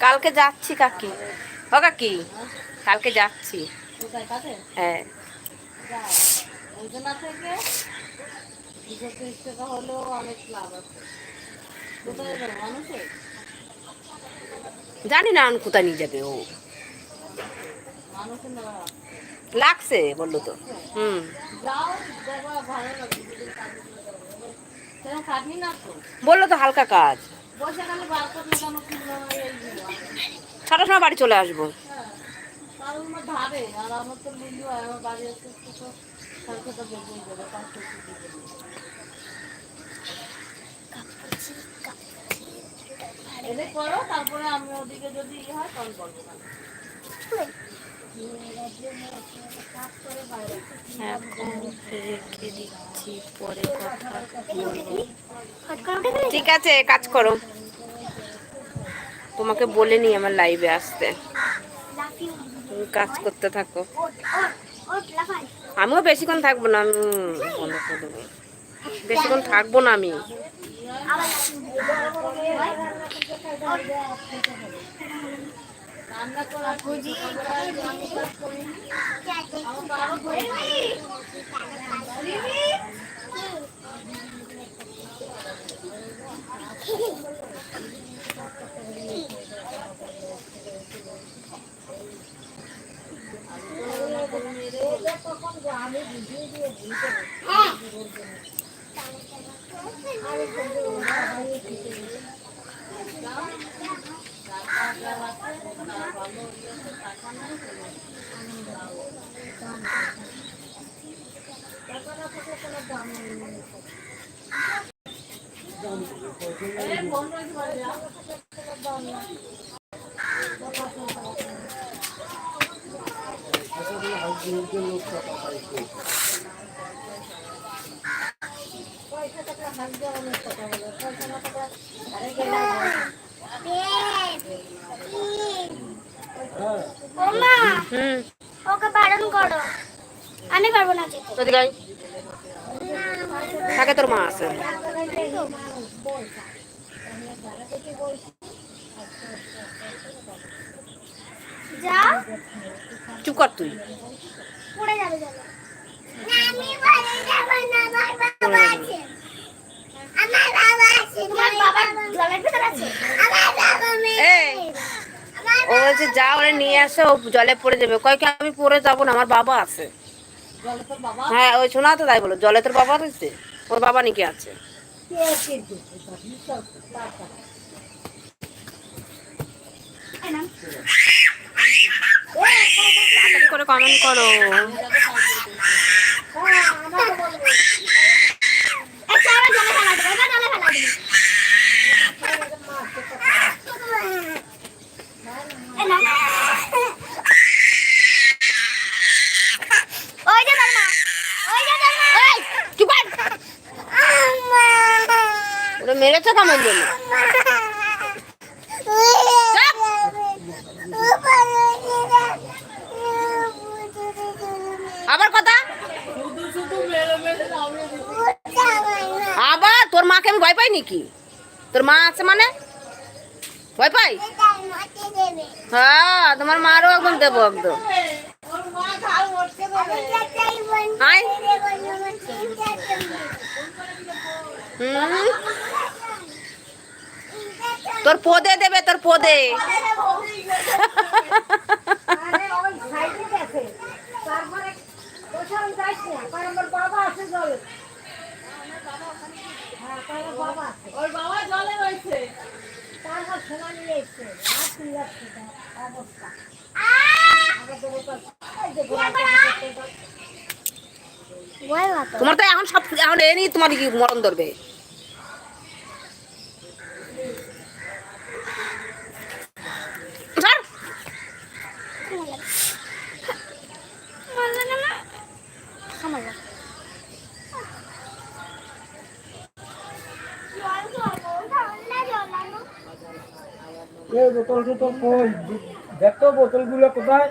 কালকে যাচ্ছি কাকি, ও কাকি কালকে যাচ্ছি। হ্যাঁ জানি না কোথায় নিয়ে যাবে ও, লাগছে বললো তো। বললো তো হালকা কাজ, ছটার সময় বাড়ি চলে আসবো। করো তারপরে আমি ওদিকে যদি হয় তখন করবো। রেখে দিচ্ছি, পরে কথা বলবো। ঠিক আছে কাজ করো, তোমাকে বলিনি আমার লাইভে আসতে, তুমি কাজ করতে থাকো। আমিও বেশিক্ষণ থাকবো না, আমি বন্ধ করে দেবো, বেশিক্ষণ থাকবো না আমি। ওকে বারণ করো, আমি পারবো না যেতে। যদি গাই থাকে তোর মা আছে। যাও চুপ কর তুই, পড়ে যাবে যাবে। না আমি পড়ে যাব না, আমার বাবা আছে, আমার বাবা আছে, তোমার বাবা জলের ভিতর আছে, আমার বাবা এই ও বলছে যা ওরে নিয়ে আসো, জলে পড়ে যাবে। কয় কি আমি পড়ে যাবো না, আমার বাবা আছে। হ্যাঁ ওই শোনা তো তাই বলো, জলে তোর বাবা রয়েছে, ওর বাবা নাকি আছে। করে কমেন্ট করো। মেরেছে কেমন জন্য? আবার কথা, আবার তোর মাকে আমি ভয় পাই নাকি? তোর মা আছে মানে ভয় পাই? হ্যাঁ তোমার মারও একদম দেবো একদম। তোর পদে দেবে, তোর পদে। তোমার তো এখন সব এখন এ নিয়ে তোমার কি মরণ ধরবে। বোতল টোতল কই দেখতো, বোতলগুলো কোথায়?